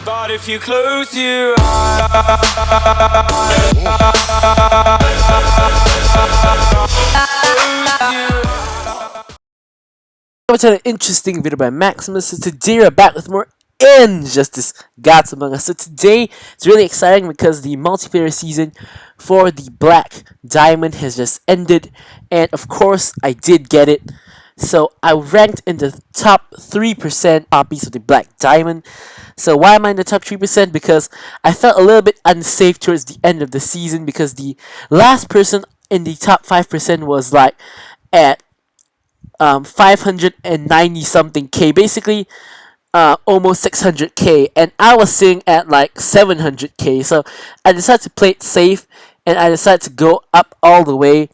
But if you close your eyes, Welcome to an interesting video by Maximus. So today we're back with more Injustice Gods Among Us. So today it's really exciting because the multiplayer season for the Black Diamond has just ended, and of course I did get it. So I ranked in the top 3% copies of the Black Diamond. So why am I in the top 3%? Because I felt a little bit unsafe towards the end of the season because the last person in the top 5% was like at 590 something K, basically almost 600K, and I was sitting at like 700K. So I decided to play it safe, and I decided to go up all the way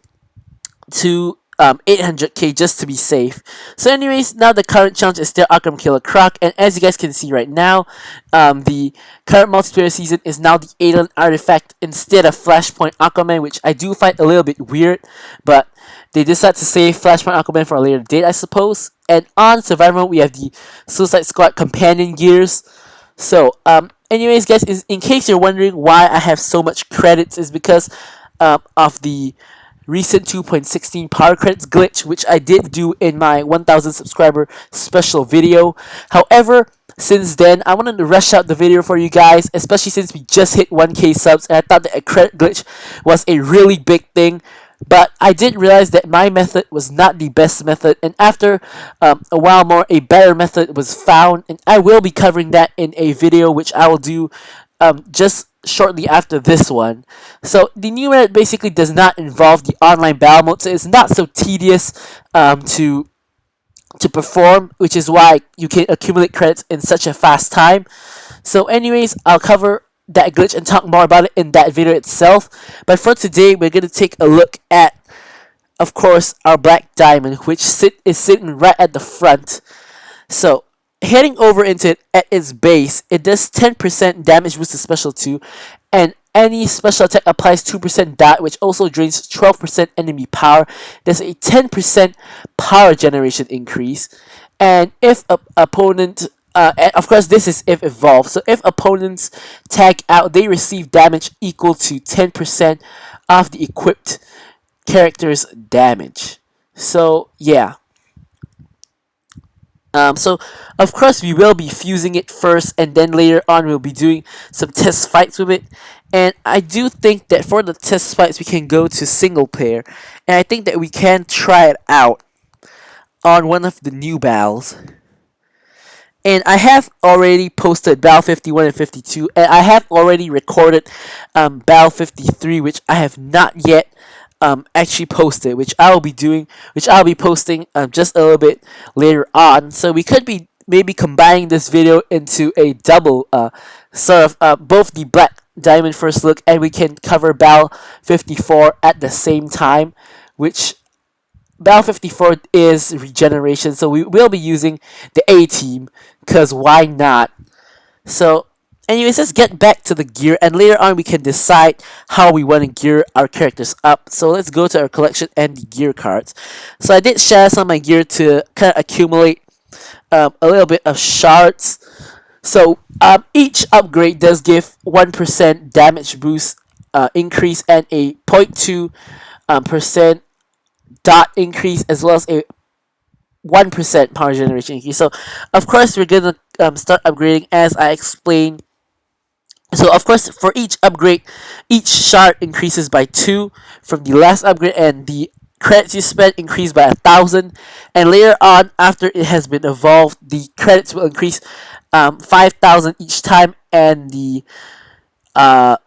to 800K just to be safe. So anyways, now the current challenge is still Arkham Killer Croc, and as you guys can see right now, the current multiplayer season is now the Alien Artifact instead of Flashpoint Aquaman, which I do find a little bit weird, but they decided to save Flashpoint Aquaman for a later date, I suppose. And on Survivor Mode, we have the Suicide Squad companion gears. So, anyways, guys, in case you're wondering why I have so much credits, is because of the recent 2.16 power credits glitch, which I did do in my 1000 subscriber special video. However, since then, I wanted to rush out the video for you guys, especially since we just hit 1K subs, and I thought that a credit glitch was a really big thing. But I did realize that my method was not the best method, and after a while more, a better method was found, and I will be covering that in a video which I will do just shortly after this one. So the new method basically does not involve the online battle mode, so it's not so tedious to perform, which is why you can accumulate credits in such a fast time. So anyways, I'll cover that glitch and talk more about it in that video itself. But for today, we're going to take a look at, of course, our Black Diamond, which is sitting right at the front. So heading over into it at its base, it does 10% damage boost to special 2, and any special attack applies 2% dot, which also drains 12% enemy power. There's a 10% power generation increase, and if a opponent and of course, this is if evolved. So if opponents tag out, they receive damage equal to 10% of the equipped character's damage. So yeah. So of course we will be fusing it first, and then later on we'll be doing some test fights with it. And I do think that for the test fights we can go to single player, and I think that we can try it out on one of the new battles. And I have already posted Battle 51 and 52, and I have already recorded Battle 53, which I have not yet actually posted, which I will be doing, which I'll be posting just a little bit later on. So we could be maybe combining this video into a double sort of both the Black Diamond first look, and we can cover Battle 54 at the same time, which Battle 54 is regeneration, so we will be using the A team, because why not? So, anyways, let's get back to the gear, and later on we can decide how we want to gear our characters up. So let's go to our collection and the gear cards. So I did share some of my gear to kind of accumulate a little bit of shards. So each upgrade does give 1% damage boost increase and a 0.2% dot increase, as well as a 1% power generation increase. So of course we're gonna start upgrading as I explained. So of course for each upgrade, each shard increases by 2 from the last upgrade, and the credits you spend increase by 1,000. And later on, after it has been evolved, the credits will increase 5,000 each time, and the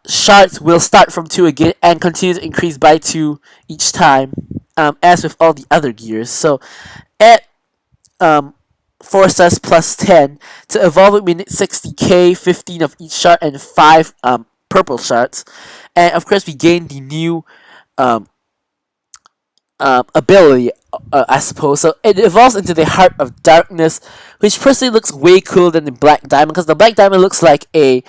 shards will start from 2 again and continue to increase by 2 each time, as with all the other gears. So at 4 stars plus 10, to evolve it we need 60k, 15 of each shard, and 5 purple shards. And of course we gain the new ability, I suppose. So it evolves into the Heart of Darkness, which personally looks way cooler than the Black Diamond, because the Black Diamond looks like a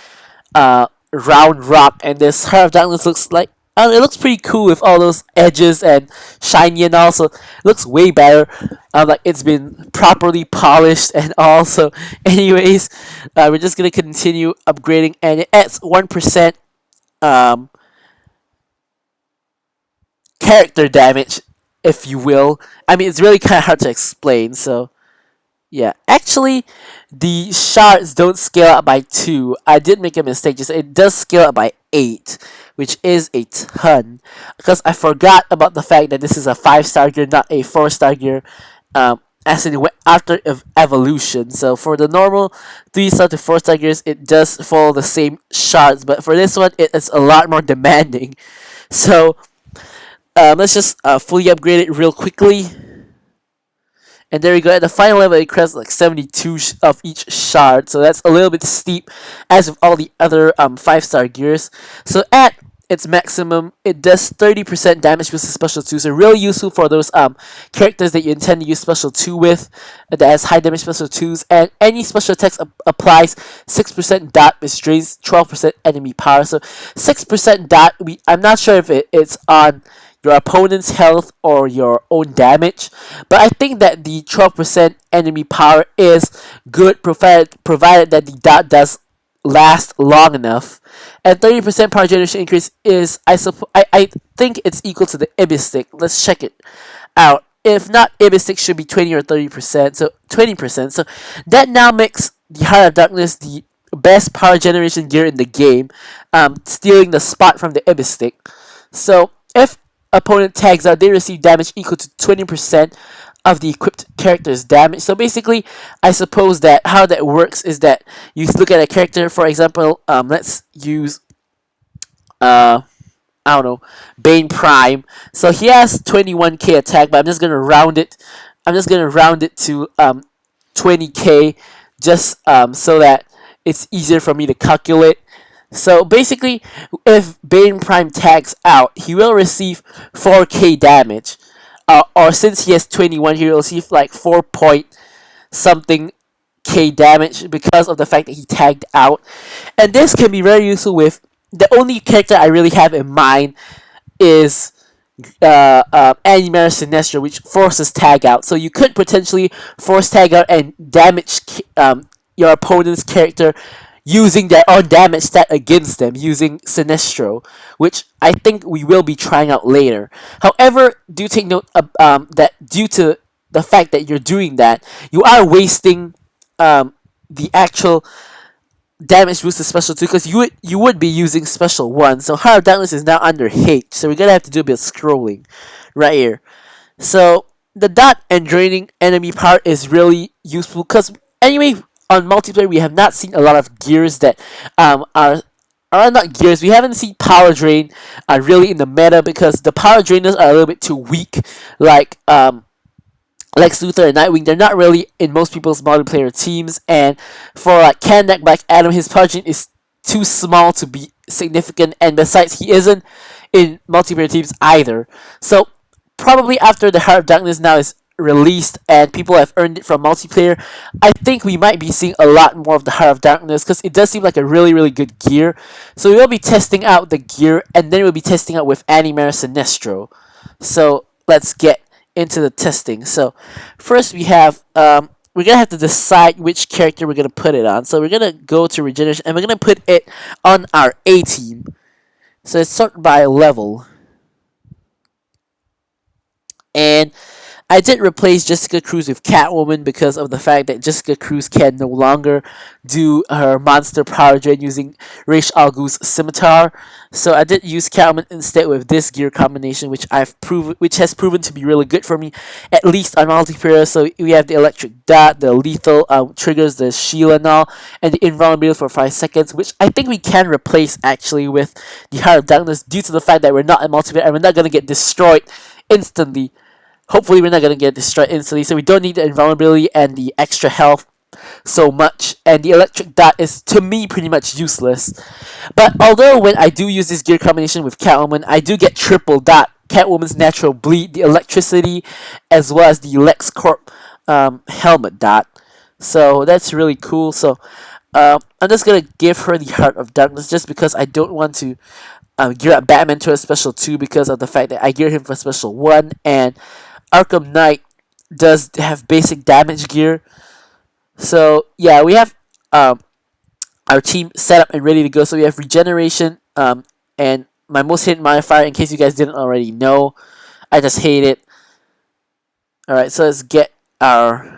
round rock, and this Heart of Darkness looks like it looks pretty cool with all those edges and shiny and all. So it looks way better. Like it's been properly polished and all. So, anyways, we're just gonna continue upgrading, and it adds 1% um, character damage, if you will. I mean, it's really kind of hard to explain. So yeah, actually, the shards don't scale up by 2. I did make a mistake. Just it does scale up by 8, which is a ton. Because I forgot about the fact that this is a 5-star gear, not a 4-star gear. As in after evolution. So for the normal 3-star to 4-star gears, it does follow the same shards. But for this one, it is a lot more demanding. So let's just fully upgrade it real quickly. And there we go. At the final level, it creates like 72 of each shard. So that's a little bit steep as with all the other 5-star gears. So at its maximum, it does 30% damage with special 2. So really useful for those characters that you intend to use special 2 with that has high damage special 2s. And any special attacks applies 6% dot, which drains 12% enemy power. So 6% dot, I'm not sure if it's on your opponent's health or your own damage, but I think that the 12% enemy power is good, provided that the dot does last long enough. And 30% power generation increase is, I think it's equal to the Ibis stick. Let's check it out. If not, Ibis stick should be 20 or 30%, so 20%. So that now makes the Heart of Darkness the best power generation gear in the game, stealing the spot from the Ibis stick. So if opponent tags out, they receive damage equal to 20% of the equipped character's damage. So basically, I suppose that how that works is that you look at a character, for example, let's use, I don't know, Bane Prime. So he has 21k attack, but I'm just gonna round it. I'm just gonna round it to 20k, just so that it's easier for me to calculate. So basically, if Bane Prime tags out, he will receive 4k damage. Or since he has 21, he will receive like 4 point something k damage because of the fact that he tagged out. And this can be very useful with the only character I really have in mind is Animera Sinestro, which forces tag out. So you could potentially force tag out and damage your opponent's character using their own damage stat against them using Sinestro, which I think we will be trying out later. However, do take note that due to the fact that you're doing that, you are wasting the actual damage boost to special 2 because you would be using special 1. So Heart of Darkness is now under H, so we're gonna have to do a bit of scrolling right here. So the dot and draining enemy power is really useful because anyway, on multiplayer we have not seen a lot of gears that are not gears. We haven't seen power drain really in the meta because the power drainers are a little bit too weak, like Lex Luthor and Nightwing. They're not really in most people's multiplayer teams, and for like Kandak Black Adam, his power drain is too small to be significant, and besides, he isn't in multiplayer teams either. So probably after the Heart of Darkness now is released and people have earned it from multiplayer, I think we might be seeing a lot more of the Heart of Darkness because it does seem like a really, really good gear. So we will be testing out the gear and then we'll be testing out with Animera Sinestro. So let's get into the testing. So first we have, we're going to have to decide which character we're going to put it on. So we're going to go to Regeneration and we're going to put it on our A team. So it's sorted by level. And I did replace Jessica Cruz with Catwoman because of the fact that Jessica Cruz can no longer do her monster power drain using Ra's al Ghul's scimitar. So I did use Catwoman instead with this gear combination, which has proven to be really good for me, at least on multiplayer. So we have the electric dot, the lethal triggers, the shield and all, and the invulnerability for 5 seconds, which I think we can replace actually with the Heart of Darkness due to the fact that we're not in multiplayer and we're not gonna get destroyed instantly. Hopefully we're not going to get destroyed instantly, so we don't need the invulnerability and the extra health so much. And the electric dot is, to me, pretty much useless. But although when I do use this gear combination with Catwoman, I do get triple dot. Catwoman's natural bleed, the electricity, as well as the LexCorp helmet dot. So that's really cool. So I'm just going to give her the Heart of Darkness just because I don't want to gear up Batman to a special 2 because of the fact that I geared him for special 1, and Arkham Knight does have basic damage gear. So yeah, we have um, our team set up and ready to go. So we have regeneration, and my most hit modifier, in case you guys didn't already know, I just hate it. Alright, so let's get our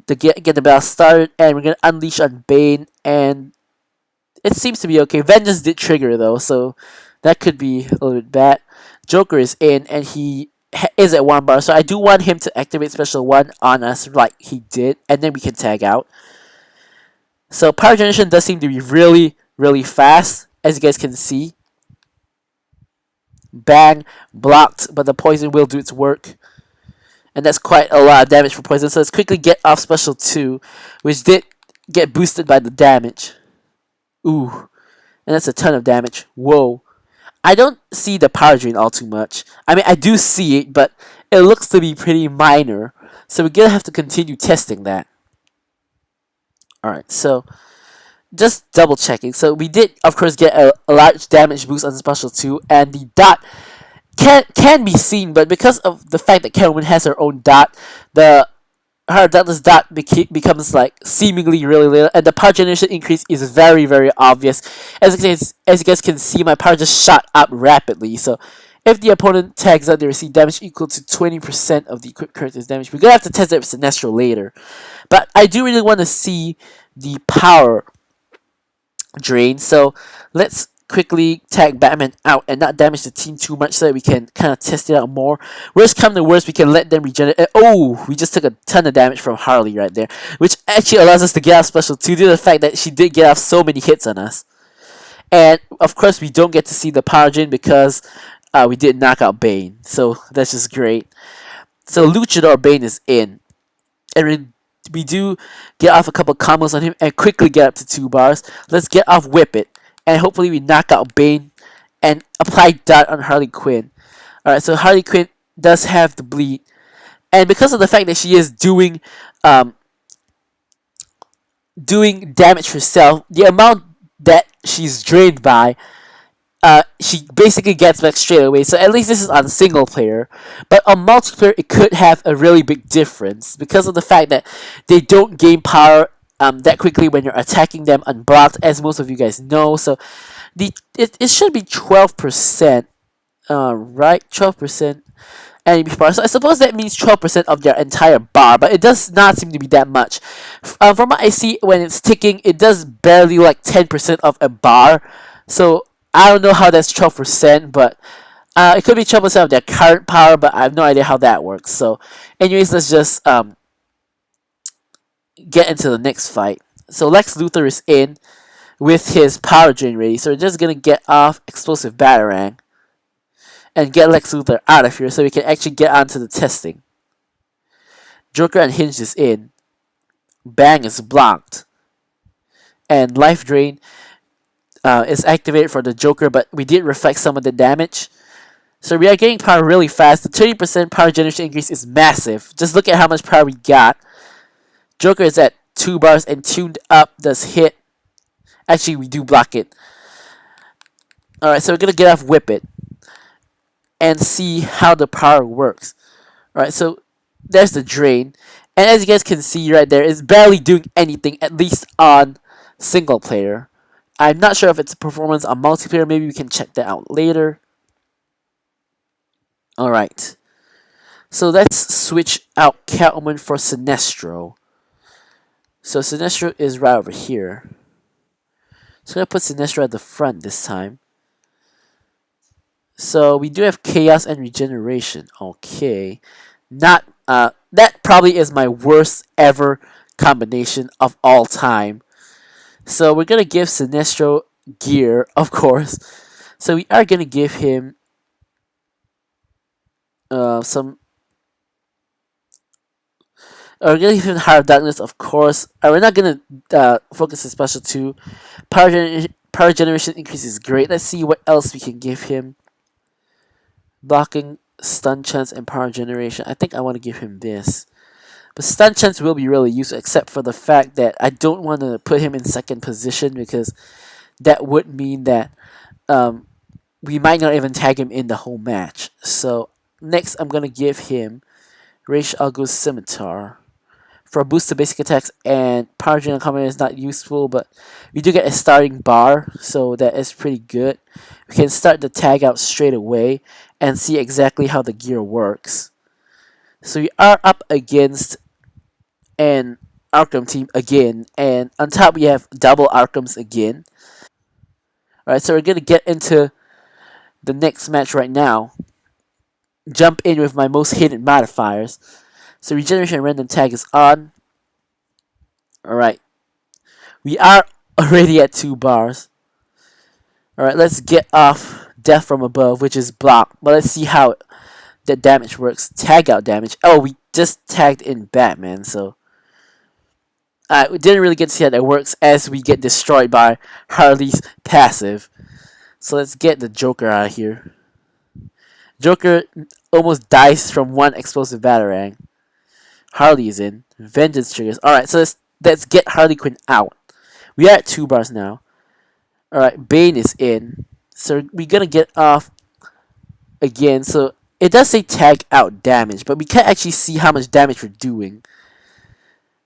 get the battle started, and we're gonna unleash on Bane, and it seems to be okay. Vengeance did trigger though, so that could be a little bit bad. Joker is in, and he is at 1 bar, so I do want him to activate special 1 on us like he did, and then we can tag out. So power generation does seem to be really, really fast, as you guys can see. Bang, blocked, but the poison will do its work. And that's quite a lot of damage for poison, so let's quickly get off special 2, which did get boosted by the damage. Ooh, and that's a ton of damage. Whoa. I don't see the power drain all too much. I mean, I do see it, but it looks to be pretty minor. So we're going to have to continue testing that. Alright, so just double checking. So we did, of course, get a large damage boost on special 2, and the dot can be seen, but because of the fact that Catwoman has her own dot, her dotless dot becomes like seemingly really little, and the power generation increase is very, very obvious. As you guys can see, my power just shot up rapidly. So if the opponent tags out, they receive damage equal to 20% of the equipped character's damage. We're gonna have to test that with Sinestro later, but I do really want to see the power drain. So let's quickly tag Batman out and not damage the team too much so that we can kind of test it out more. Worst come to worst, we can let them regenerate. Oh, we just took a ton of damage from Harley right there, which actually allows us to get off special 2 due to the fact that she did get off so many hits on us. And of course, we don't get to see the power drain because we did knock out Bane, so that's just great. So Luchador Bane is in, and we do get off a couple combos on him and quickly get up to 2 bars. Let's get off Whip It, and hopefully we knock out Bane and apply Dot on Harley Quinn. Alright, so Harley Quinn does have the bleed, and because of the fact that she is doing damage herself, the amount that she's drained by, she basically gets back straight away. So at least this is on single player, but on multiplayer it could have a really big difference because of the fact that they don't gain power that quickly when you're attacking them unblocked, as most of you guys know. So it should be 12%, right? 12% enemy power. So I suppose that means 12% of their entire bar, but it does not seem to be that much. From what I see, when it's ticking, it does barely like 10% of a bar. So I don't know how that's 12%, but it could be 12% of their current power, but I have no idea how that works. So anyways, let's just get into the next fight. So Lex Luthor is in with his power drain ready. So we're just going to get off Explosive Batarang and get Lex Luthor out of here so we can actually get onto the testing. Joker Unhinged is in. Bang is blocked. And Life Drain is activated for the Joker, but we did reflect some of the damage. So we are getting power really fast. The 30% power generation increase is massive. Just look at how much power we got. Joker is at 2 bars and tuned up does hit. Actually, we do block it. Alright, so we're going to get off Whip It and see how the power works. Alright, so there's the drain. And as you guys can see right there, it's barely doing anything, at least on single player. I'm not sure if it's a performance on multiplayer. Maybe we can check that out later. Alright. So let's switch out Catwoman for Sinestro. So Sinestro is right over here. So I'm going to put Sinestro at the front this time. So we do have Chaos and Regeneration. Okay. Not that probably is my worst ever combination of all time. So we're going to give Sinestro gear, of course. So we are going to give him some... we're going to give him Heart of Darkness, of course. We're not going to focus on Special 2. Power Generation increase is great. Let's see what else we can give him. Blocking, Stun Chance, and Power Generation. I think I want to give him this. But Stun Chance will be really useful, except for the fact that I don't want to put him in second position, because that would mean that we might not even tag him in the whole match. So next, I'm gonna give him Raish Algo's Scimitar. For a boost to basic attacks and power drain combat is not useful, but we do get a starting bar, so that is pretty good. We can start the tag out straight away and see exactly how the gear works. So we are up against an Arkham team again, and on top we have double Arkhams again. Alright, so we're gonna get into the next match right now. Jump in with my most hidden modifiers. So regeneration and random tag is on. Alright, we are already at 2 bars. Alright, let's get off Death from Above, which is block. But let's see how the damage works. Tag out damage. Oh, we just tagged in Batman, so we didn't really get to see how that works as we get destroyed by Harley's passive. So let's get the Joker out of here. Joker almost dies from one explosive batarang. Harley is in. Vengeance triggers. Alright, so let's get Harley Quinn out. We are at 2 bars now. Alright, Bane is in. So we're gonna get off again. So it does say tag out damage, but we can't actually see how much damage we're doing,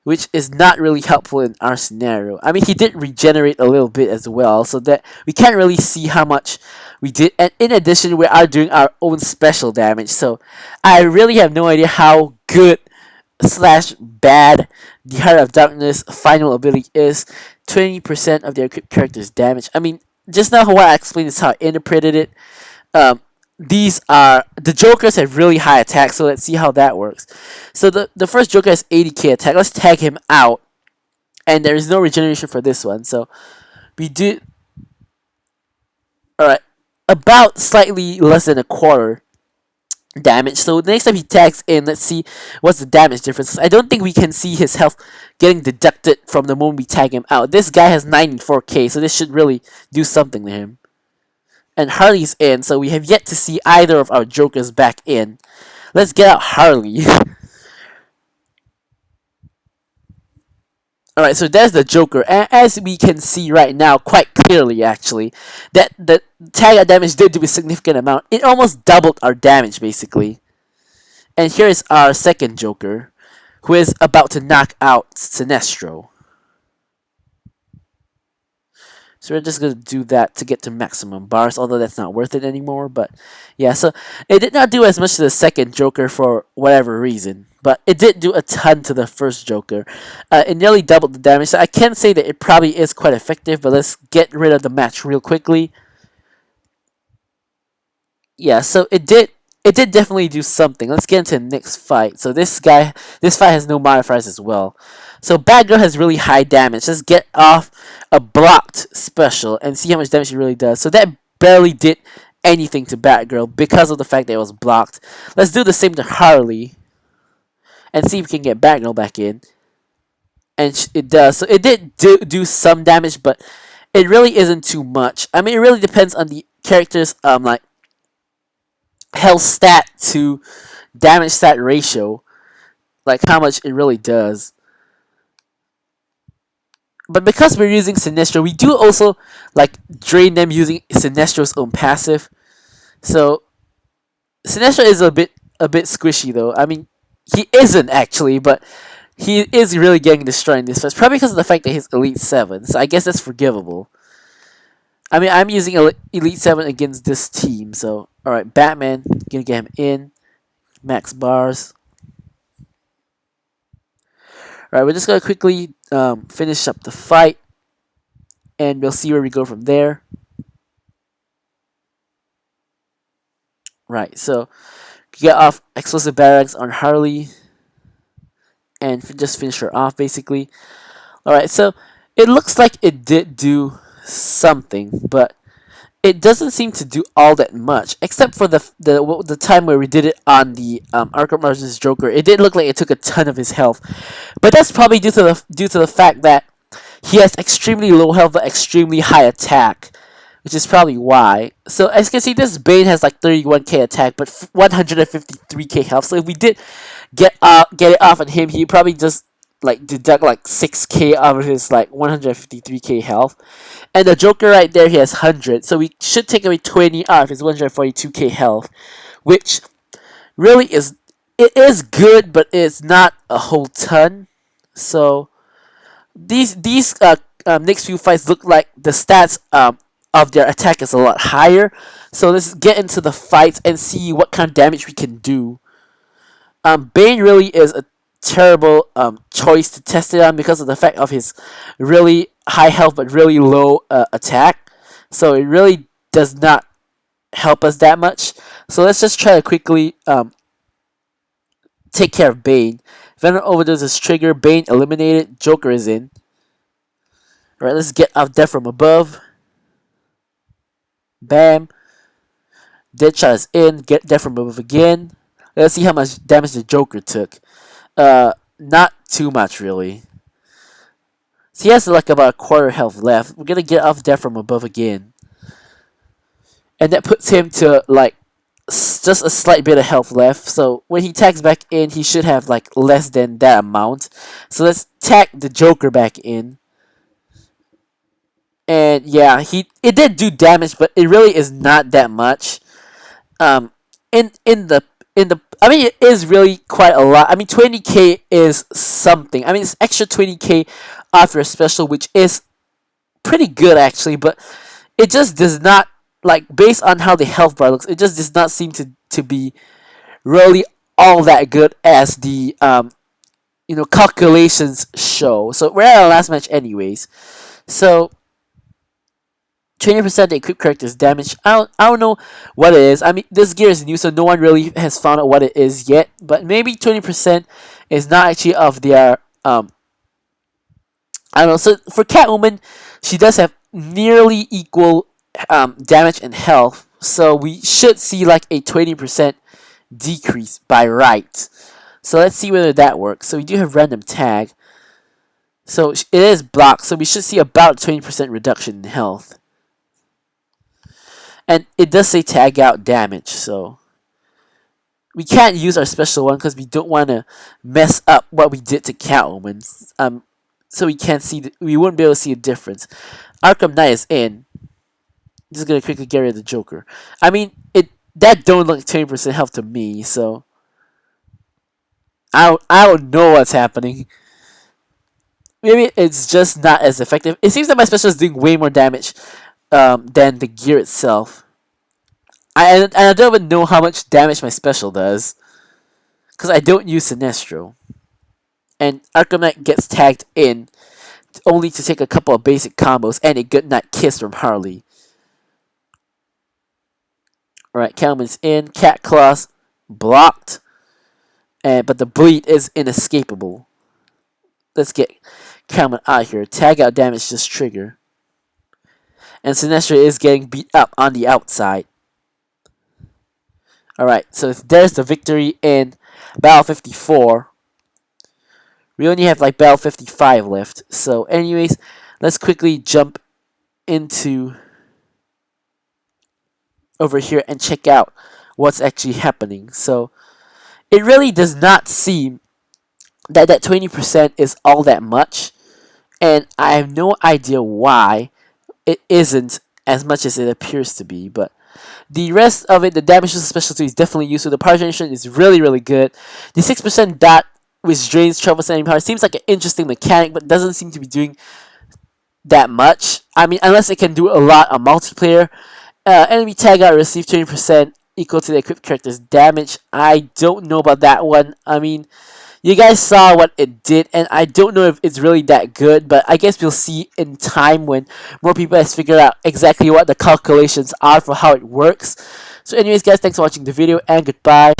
which is not really helpful in our scenario. I mean, he did regenerate a little bit as well, so that we can't really see how much we did. And in addition, we are doing our own special damage, so I really have no idea how good slash bad the Heart of Darkness final ability is. 20% of their character's damage. I mean, just now what I explained is how I interpreted it. These are the Jokers have really high attack, so let's see how that works. So the first Joker has 80k attack. Let's tag him out, and there is no regeneration for this one. So we do all right, about slightly less than a quarter damage. So the next time he tags in, let's see what's the damage difference. I don't think we can see his health getting deducted from the moment we tag him out. This guy has 94k, so this should really do something to him. And Harley's in, so we have yet to see either of our Jokers back in. Let's get out Harley. Alright, so there's the Joker. And as we can see right now, quite clearly actually, that the tag out damage did do a significant amount. It almost doubled our damage, basically. And here is our second Joker, who is about to knock out Sinestro. So we're just going to do that to get to maximum bars, although that's not worth it anymore. But yeah, so it did not do as much to the second Joker for whatever reason. But it did do a ton to the first Joker. It nearly doubled the damage. So I can say that it probably is quite effective, but let's get rid of the match real quickly. Yeah, so it did definitely do something. Let's get into the next fight. So this fight has no modifiers as well. So Batgirl has really high damage. Let's get off a blocked special and see how much damage she really does. So that barely did anything to Batgirl because of the fact that it was blocked. Let's do the same to Harley and see if we can get Batgirl back in. And it does. So it did do some damage, but it really isn't too much. I mean, it really depends on the character's like health stat to damage stat ratio, like how much it really does. But because we're using Sinestro, we do also like drain them using Sinestro's own passive. So Sinestro is a bit squishy though. I mean, he isn't actually, but he is really getting destroyed in this fight. Probably because of the fact that he's Elite 7, so I guess that's forgivable. I mean, I'm using Elite 7 against this team, so alright, Batman, gonna get him in. Max bars. Alright, we're just gonna quickly finish up the fight, and we'll see where we go from there. Right, so get off explosive barracks on Harley, and just finish her off, basically. Alright, so it looks like it did do something, but it doesn't seem to do all that much, except for the time where we did it on the Arkham Origins Joker. It did look like it took a ton of his health, but that's probably due to the fact that he has extremely low health but extremely high attack, which is probably why. So as you can see, this Bane has like 31k attack but 153k health. So if we did get it off on him, he probably just like deduct like 6k out of his like 153k health. And the Joker right there, he has 100, so we should take away 20 out of his 142k health, which really is, it is good, but it's not a whole ton. So these next few fights look like the stats of their attack is a lot higher. So let's get into the fights and see what kind of damage we can do. Bane really is a terrible choice to test it on because of the fact of his really high health but really low attack. So it really does not help us that much. So let's just try to quickly take care of Bane. Venom Overdose is trigger. Bane eliminated. Joker is in. Alright, let's get out there from above. Bam. Deadshot is in. Get there from above again. Let's see how much damage the Joker took. Not too much, really. So he has like about a quarter health left. We're gonna get off there from above again. And that puts him to like just a slight bit of health left. So when he tags back in, he should have like less than that amount. So let's tag the Joker back in. And yeah, it did do damage, but it really is not that much. In the I mean, it is really quite a lot. I mean, 20k is something. I mean, it's extra 20k after a special, which is pretty good actually, but it just does not, like, based on how the health bar looks, it just does not seem to be really all that good as the calculations show. So we're at our last match anyways. So 20% the equipped character's damage. I don't know what it is. I mean, this gear is new, so no one really has found out what it is yet. But maybe 20% is not actually of their I don't know. So for Catwoman, she does have nearly equal damage and health. So we should see like a 20% decrease by right. So let's see whether that works. So we do have random tag. So it is blocked. So we should see about 20% reduction in health. And it does say tag out damage, so we can't use our special one because we don't want to mess up what we did to Catwoman. So we can't see, we wouldn't be able to see a difference. Arkham Knight is in. Just gonna quickly get rid of the Joker. I mean, that don't look 20% health to me, so I don't know what's happening. Maybe it's just not as effective. It seems that my special is doing way more damage than the gear itself. I don't even know how much damage my special does, because I don't use Sinestro. And Arkham Knight gets tagged in only to take a couple of basic combos and a goodnight kiss from Harley. Alright, Catwoman's in. Cat Claws blocked. But the bleed is inescapable. Let's get Catwoman out here. Tag out damage just trigger. And Sinestro is getting beat up on the outside. Alright, so there's the victory in Battle 54. We only have like Battle 55 left. So anyways, let's quickly jump into over here and check out what's actually happening. So it really does not seem that 20% is all that much. And I have no idea why it isn't as much as it appears to be, but the rest of it, the damage to specialty is definitely useful. The power generation is really, really good. The 6% dot, which drains 12% enemy power, seems like an interesting mechanic, but doesn't seem to be doing that much. I mean, unless it can do a lot on multiplayer. Enemy tag out receive 20% equal to the equipped character's damage. I don't know about that one. I mean, you guys saw what it did, and I don't know if it's really that good, but I guess we'll see in time when more people has figured out exactly what the calculations are for how it works. So anyways, guys, thanks for watching the video, and goodbye.